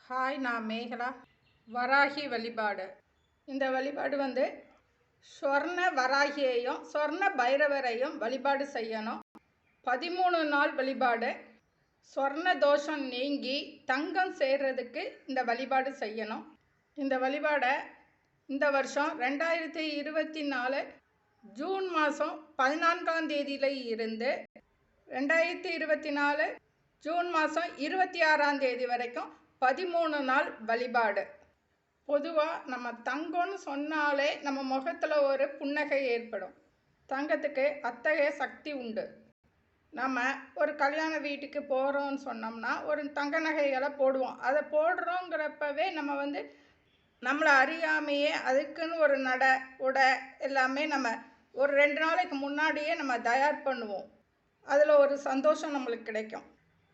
Hi, நான் மேகலா. வராகி வழிபாடு. இந்த வழிபாடு சொர்ண வராகியையும் சொர்ண பைரவரையும் வழிபாடு செய்யணும். 13 நாள் வழிபாடு. சொர்ண தோஷம் நீங்கி தங்கம் சேர்றதுக்கு இந்த வழிபாடு செய்யணும். இந்த வழிபாடை இந்த வருஷம் 2024 ஜூன் மாதம் 14ஆம் தேதியில இருந்து 2024 ஜூன் மாதம் 26ஆம் தேதி வரைக்கும் 13 நாள் வழிபாடு. பொதுவாக நம்ம தங்கம்னு சொன்னாலே நம்ம முகத்தில் ஒரு புன்னகை ஏற்படும். தங்கத்துக்கு அத்தகைய சக்தி உண்டு. நம்ம ஒரு கல்யாண வீட்டுக்கு போகிறோம்னு சொன்னோம்னா ஒரு தங்க நகைகளை போடுவோம். அதை போடுறோங்கிறப்பவே நம்ம நம்மளை அறியாமையே அதுக்குன்னு ஒரு நடை உடை எல்லாமே நம்ம ஒரு 2 நாளைக்கு முன்னாடியே நம்ம தயார் பண்ணுவோம். அதில் ஒரு சந்தோஷம் நம்மளுக்கு கிடைக்கும்.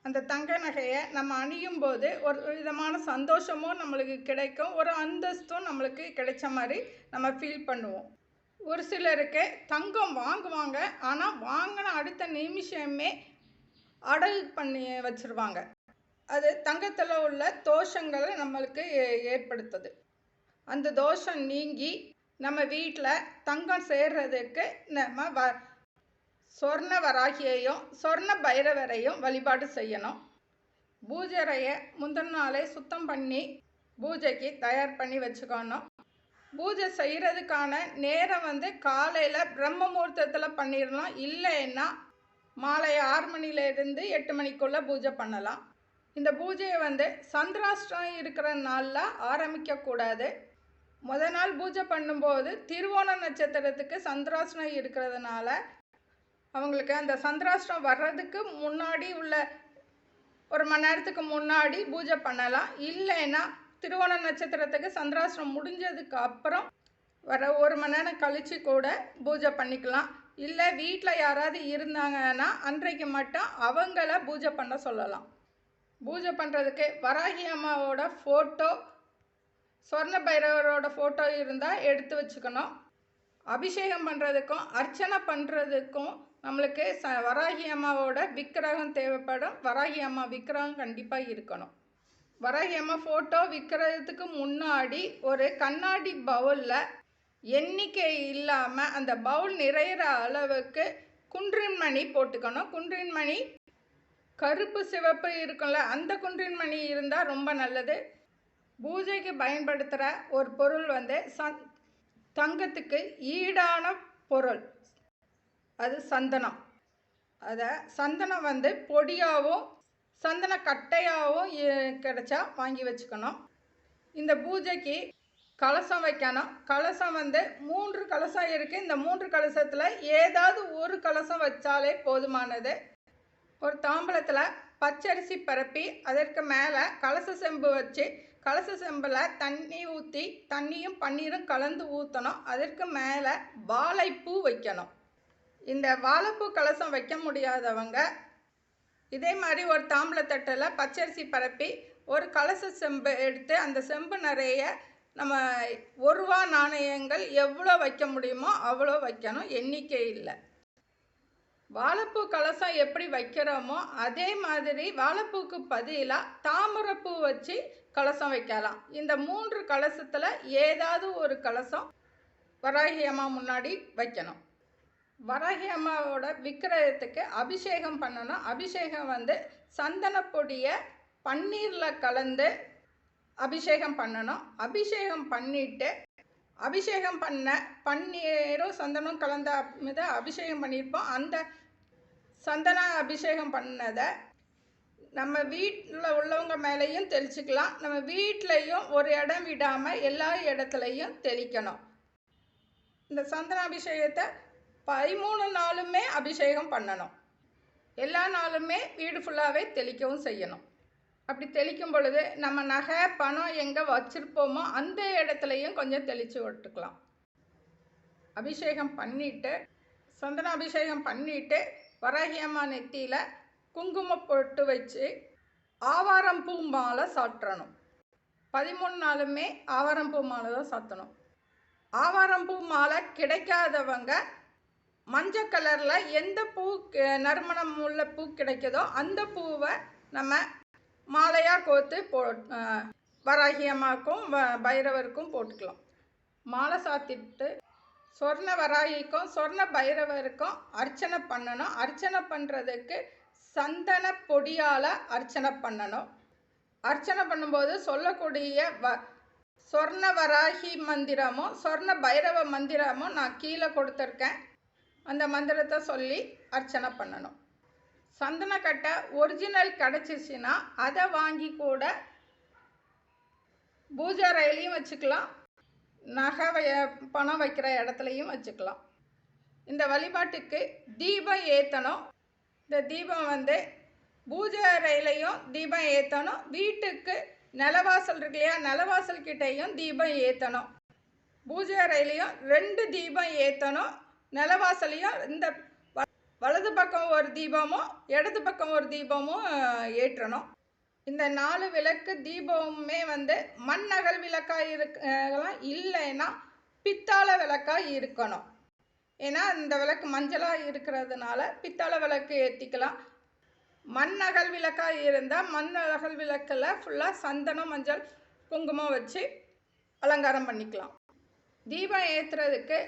அந்த தங்க நகையை நம்ம அணியும் போது ஒரு விதமான சந்தோஷமும் நம்மளுக்கு கிடைக்கும், ஒரு அந்தஸ்தும் நம்மளுக்கு கிடைச்ச மாதிரி நம்ம ஃபீல் பண்ணுவோம். ஒரு சிலருக்கு தங்கம் வாங்குவாங்க, ஆனால் வாங்கின அடுத்த நிமிஷமே அடகு பண்ணி வச்சுருவாங்க. அது தங்கத்தில் உள்ள தோஷங்களை நம்மளுக்கு ஏற்படுத்துது. அந்த தோஷம் நீங்கி நம்ம வீட்டில் தங்கம் சேர்றதுக்கு நம்ம சொர்ண வராகியையும் சொர்ண பைரவரையும் வழிபாடு செய்யணும். பூஜையை முந்தின நாளே சுத்தம் பண்ணி பூஜைக்கு தயார் பண்ணி வச்சுக்கணும். பூஜை செய்கிறதுக்கான நேரம் காலையில் பிரம்ம முகூர்த்தத்தில் பண்ணிடலாம். இல்லைன்னா மாலை 6 மணிலேருந்து 8 மணிக்குள்ளே பூஜை பண்ணலாம். இந்த பூஜையை சந்திராஷ்டம் இருக்கிற நாளில் ஆரம்பிக்கக்கூடாது. முதல் நாள் பூஜை பண்ணும்போது திருவோண நட்சத்திரத்துக்கு சந்திராஷ்டம் இருக்கிறதுனால அவங்களுக்கு அந்த சந்திராஷ்டம் வர்றதுக்கு முன்னாடி உள்ள 1 மணி நேரத்துக்கு முன்னாடி பூஜை பண்ணலாம். இல்லைன்னா திருவோண நட்சத்திரத்துக்கு சந்திராஷ்டம் முடிஞ்சதுக்கு அப்புறம் வர 1 மணி நேரம் கழித்து கூட பூஜை பண்ணிக்கலாம். இல்லை வீட்டில் யாராவது இருந்தாங்கன்னா அன்றைக்கு மட்டும் அவங்கள பூஜை பண்ண சொல்லலாம். பூஜை பண்ணுறதுக்கு வராகி அம்மாவோட ஃபோட்டோ, சொர்ண பைரவரோட ஃபோட்டோ இருந்தால் எடுத்து வச்சுக்கணும். அபிஷேகம் பண்ணுறதுக்கும் அர்ச்சனை பண்ணுறதுக்கும் நம்மளுக்கு வராகி அம்மாவோட விக்கிரகம் தேவைப்படும். வராகி அம்மா விக்கிரகம் கண்டிப்பாக இருக்கணும். வராகி அம்மா ஃபோட்டோ விற்கிறதுக்கு முன்னாடி ஒரு கண்ணாடி பவுலில் எண்ணிக்கை இல்லாமல் அந்த பவுல் நிறையிற அளவுக்கு குன்றின் மணி போட்டுக்கணும். குன்றின் மணி கருப்பு சிவப்பு இருக்கும்ல, அந்த குன்றின் மணி இருந்தால் ரொம்ப நல்லது. பூஜைக்கு பயன்படுத்துகிற ஒரு பொருள் தங்கத்துக்கு ஈடான பொருள், அது சந்தனம். அதை சந்தனம் பொடியாகவும் சந்தன கட்டையாகவும் கிடைச்சா வாங்கி வச்சுக்கணும். இந்த பூஜைக்கு கலசம் வைக்கணும். கலசம் 3 கலசம் இருக்குது. இந்த 3 கலசத்தில் ஏதாவது ஒரு கலசம் வச்சாலே போதுமானது. ஒரு தாம்பலத்தில் பச்சரிசி பரப்பி அதற்கு மேலே கலச செம்பு வச்சு கலச செம்பில் தண்ணி ஊற்றி தண்ணியும் பன்னீரும் கலந்து ஊற்றணும். அதற்கு மேலே வாழைப்பூ வைக்கணும். இந்த வாழைப்பூ கலசம் வைக்க முடியாதவங்க இதே மாதிரி ஒரு தாம்பலத்தட்டில் பச்சரிசி பரப்பி ஒரு கலச செம்பு எடுத்து அந்த செம்பு நிறைய நம்ம 1 ரூபா நாணயங்கள் எவ்வளோ வைக்க முடியுமோ அவ்வளோ வைக்கணும், எண்ணிக்கை இல்லை. வாழைப்பூ கலசம் எப்படி வைக்கிறோமோ அதே மாதிரி வாழைப்பூக்கு பதிலாக தாமரைப்பூ வச்சு கலசம் வைக்கலாம். இந்த 3 கலசத்தில் ஏதாவது ஒரு கலசம் வராகி அம்மா முன்னாடி வைக்கணும். வராகி அம்மாவோட விக்கிரகத்துக்கு அபிஷேகம் பண்ணணும். அபிஷேகம் சந்தன பொடியை பன்னீரில் கலந்து அபிஷேகம் பண்ணணும். அபிஷேகம் பண்ணிவிட்டு அபிஷேகம் பண்ண பன்னீரும் சந்தனம் கலந்த அபிஷேகம் பண்ணியிருப்போம். அந்த சந்தன அபிஷேகம் பண்ணதை நம்ம வீட்டில் உள்ளவங்க மேலேயும் தெளிச்சுக்கலாம். நம்ம வீட்லேயும் ஒரு இடம் விடாமல் எல்லா இடத்துலையும் தெளிக்கணும். இந்த சந்தன அபிஷேகத்தை 13 நாளுமே அபிஷேகம் பண்ணணும். எல்லா நாளுமே வீடு ஃபுல்லாகவே தெளிக்கவும் செய்யணும். அப்படி தெளிக்கும் பொழுது நம்ம நகை பணம் எங்கே வச்சுருப்போமோ அந்த இடத்துலையும் கொஞ்சம் தெளித்து விட்டுக்கலாம். அபிஷேகம் பண்ணிவிட்டு சந்தன அபிஷேகம் பண்ணிவிட்டு வராகி அம்மா நெத்தியில் குங்குமம் போட்டு வச்சு ஆவாரம் பூ மாலை சாற்றணும். 13 நாளுமே ஆவாரம் பூ மாலை தான் சாத்தணும். ஆவாரம் பூ மாலை கிடைக்காதவங்க மஞ்சள் கலரில் எந்த பூ நறுமணம் உள்ள பூ கிடைக்குதோ அந்த பூவை நம்ம மாலையாக கோர்த்து வராகி அம்மாவுக்கும் பைரவருக்கும் போட்டுக்கலாம். மாலை சாத்திட்டு சொர்ண வராகிக்கும் சொர்ண பைரவருக்கும் அர்ச்சனை பண்ணணும். அர்ச்சனை பண்ணுறதுக்கு சந்தன பொடியால் அர்ச்சனை பண்ணணும். அர்ச்சனை பண்ணும்போது சொல்லக்கூடிய சொர்ண வராகி மந்திரமும் சொர்ண பைரவ மந்திரமும் நான் கீழே கொடுத்துருக்கேன். அந்த மந்திரத்தை சொல்லி அர்ச்சனை பண்ணணும். சந்தனக்கட்டை ஒரிஜினல் கிடச்சிச்சின்னா அதை வாங்கி கூட பூஜை அறையிலையும் வச்சுக்கலாம், நகை பணம் வைக்கிற இடத்துலையும் வச்சுக்கலாம். இந்த வழிபாட்டுக்கு தீபம் ஏற்றணும். இந்த தீபம் வந்து பூஜை அறையிலையும் தீபம் ஏற்றணும். வீட்டுக்கு நிலவாசல் இருக்கு இல்லையா, நிலவாசல் கிட்டையும் தீபம் ஏற்றணும். பூஜை அறையிலையும் 2 தீபம் ஏற்றணும். நிலவாசலையும் இந்த வலது பக்கம் ஒரு தீபமும் இடது பக்கம் ஒரு தீபமும் ஏற்றணும். இந்த 4 விளக்கு தீபமுமே வந்து மண் அகல் விளக்காக இருக்கலாம், இல்லைன்னா பித்தாளை விளக்காக இருக்கணும். ஏன்னா இந்த விளக்கு மஞ்சளாக இருக்கிறதுனால பித்தாளை விளக்கு ஏற்றிக்கலாம். மண் அகல் விளக்காக இருந்தால் மண் அகல் விளக்கில் ஃபுல்லாக சந்தனம் மஞ்சள் குங்குமம் வச்சு அலங்காரம் பண்ணிக்கலாம். தீபம் ஏற்றுறதுக்கு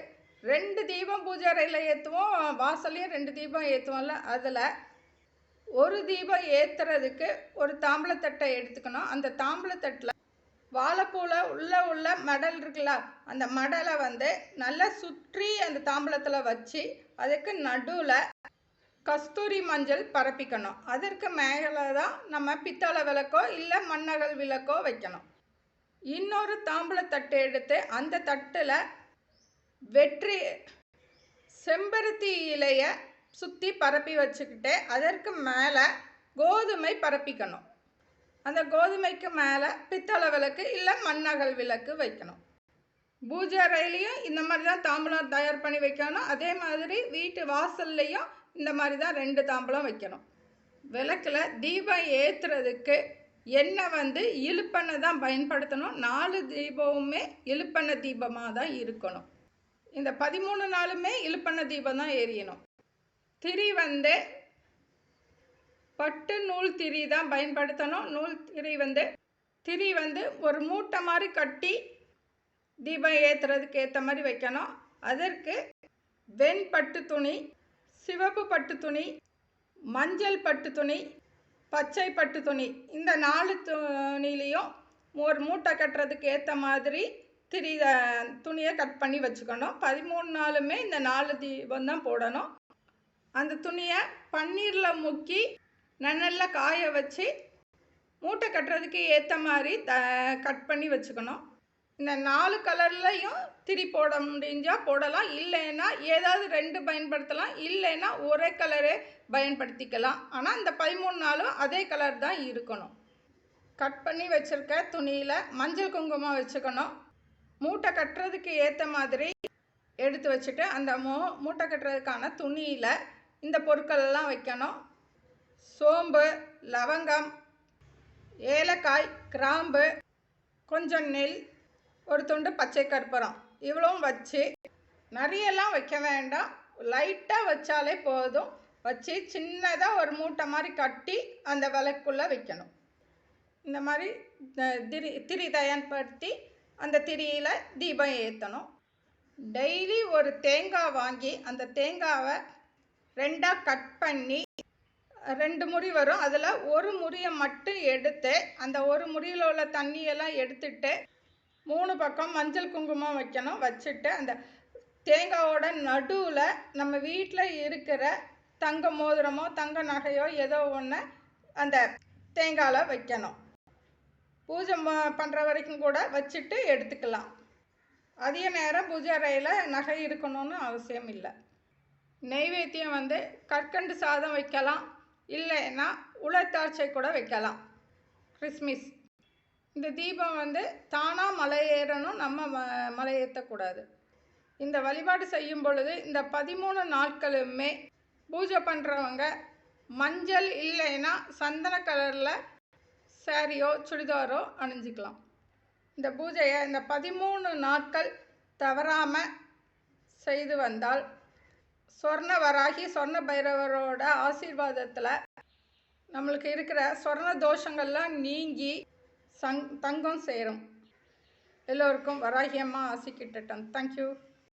2 தீபம் பூஜை அறையில் ஏற்றுவோம், வாசல்லையும் 2 தீபம் ஏற்றுவோம்ல. அதில் ஒரு தீபம் ஏற்றுறதுக்கு ஒரு தாம்பளத்தட்டை எடுத்துக்கணும். அந்த தாம்பளத்தட்டில் வாழைப்பூவில் உள்ள மடல் இருக்குல்ல, அந்த மடலை வந்து நல்லா சுற்றி அந்த தாம்பளத்தில் வச்சு அதுக்கு நடுவில் கஸ்தூரி மஞ்சள் பரப்பிக்கணும். அதற்கு மேலே தான் நம்ம பித்தளை விளக்கோ இல்லை மண்ணகல் விளக்கோ வைக்கணும். இன்னொரு தாம்பளத்தட்டு எடுத்து அந்த தட்டில் வெற்றி செம்பருத்தி இலையை சுற்றி பரப்பி வச்சுக்கிட்டு அதற்கு மேலே கோதுமை பரப்பிக்கணும். அந்த கோதுமைக்கு மேலே பித்தளை விளக்கு இல்லை மண்ணகல் விளக்கு வைக்கணும். பூஜை அறையிலையும் இந்த மாதிரி தான் தாம்பலம் தயார் பண்ணி வைக்கணும். அதே மாதிரி வீட்டு வாசல்லையும் இந்த மாதிரி தான் 2 தாம்பலம் வைக்கணும். விளக்கில் தீபம் ஏற்றுறதுக்கு எண்ணெய் வந்து இழுப்பெண்ணெய் தான் பயன்படுத்தணும். 4 தீபமுமே இழுப்பெண்ணெய் தீபமாக தான் இருக்கணும். இந்த 13 நாளுமே இழுப்பெண்ணெய் தீபம் தான் எரியணும். திரி வந்து பட்டு நூல் திரி தான் பயன்படுத்தணும். திரி வந்து ஒரு மூட்டை மாதிரி கட்டி தீபம் ஏற்றுறதுக்கு ஏற்ற மாதிரி வைக்கணும். அதற்கு வெண்பட்டு துணி, சிவப்பு பட்டு துணி, மஞ்சள் பட்டு துணி, பச்சை பட்டு துணி, இந்த 4 துணிலையும் ஒரு மூட்டை கட்டுறதுக்கு ஏற்ற மாதிரி துணியை கட் பண்ணி வச்சுக்கணும். 13 நாளுமே இந்த 4 தீபம் தான் போடணும். அந்த துணியை பன்னீரில் முக்கி நன்னெல்லாம் காய வச்சு மூட்டை கட்டுறதுக்கு ஏற்ற மாதிரி கட் பண்ணி வச்சுக்கணும். இந்த 4 கலர்லையும் திரி போட முடிஞ்சால் போடலாம், இல்லைன்னா ஏதாவது 2 பயன்படுத்தலாம், இல்லைன்னா ஒரே கலரே பயன்படுத்திக்கலாம். ஆனால் இந்த 13 நாளும் அதே கலர் தான் இருக்கணும். கட் பண்ணி வச்சுருக்க துணியில் மஞ்சள் குங்குமம் வச்சுக்கணும். மூட்டை கட்டுறதுக்கு ஏற்ற மாதிரி எடுத்து வச்சுட்டு அந்த மூட்டை கட்டுறதுக்கான துணியில் இந்த பொருட்களெல்லாம் வைக்கணும். சோம்பு, லவங்கம், ஏலக்காய், கிராம்பு, கொஞ்சம் நெல், ஒரு துண்டு பச்சை கற்பூரம், இவ்வளவும் வச்சு நிறையெல்லாம் வைக்க வேண்டாம், லைட்டாக வச்சாலே போதும். வச்சு சின்னதாக ஒரு மூட்டை மாதிரி கட்டி அந்த விளக்குள்ளே வைக்கணும். இந்த மாதிரி திரி தயார்படுத்தி அந்த திரியில் தீபம் ஏற்றணும். டெய்லி ஒரு தேங்காய் வாங்கி அந்த தேங்காவை 2ஆக கட் பண்ணி 2 முறி வரும். அதில் ஒரு முறியை மட்டும் எடுத்து அந்த ஒரு முறியில் உள்ள தண்ணியெல்லாம் எடுத்துட்டு 3 பக்கம் மஞ்சள் குங்குமம் வைக்கணும். வச்சுட்டு அந்த தேங்காயோட நடுவில் நம்ம வீட்டில் இருக்கிற தங்க மோதிரமோ தங்க நகையோ ஏதோ ஒன்று அந்த தேங்காயில் வைக்கணும். பூஜை பண்ணுற வரைக்கும் கூட வச்சுட்டு எடுத்துக்கலாம். அதிக நேரம் பூஜை அறையில் நகை இருக்கணும்னு அவசியம் இல்லை. நெய்வேத்தியம் வந்து கற்கண்டு சாதம் வைக்கலாம், இல்லைன்னா உலர்த்தாட்சை கூட வைக்கலாம். கிறிஸ்மஸ் இந்த தீபம் வந்து தானாக மலை ஏறணும், நம்ம மலை ஏற்றக்கூடாது. இந்த வழிபாடு செய்யும் பொழுது இந்த 13 நாட்களுமே பூஜை பண்ணுறவங்க மஞ்சள் இல்லைன்னா சந்தன கலரில் சாரியோ சுடிதாரோ அணிஞ்சிக்கலாம். இந்த பூஜையை இந்த 13 நாட்கள் தவறாமல் செய்து வந்தால் சொர்ண வராகி சொர்ண பைரவரோட ஆசீர்வாதத்தில் நம்மளுக்கு இருக்கிற சொர்ண தோஷங்கள்லாம் நீங்கி தங்கம் சேரும். எல்லோருக்கும் வராகி அம்மா ஆசி கிட்டட்டும். தேங்க்யூ.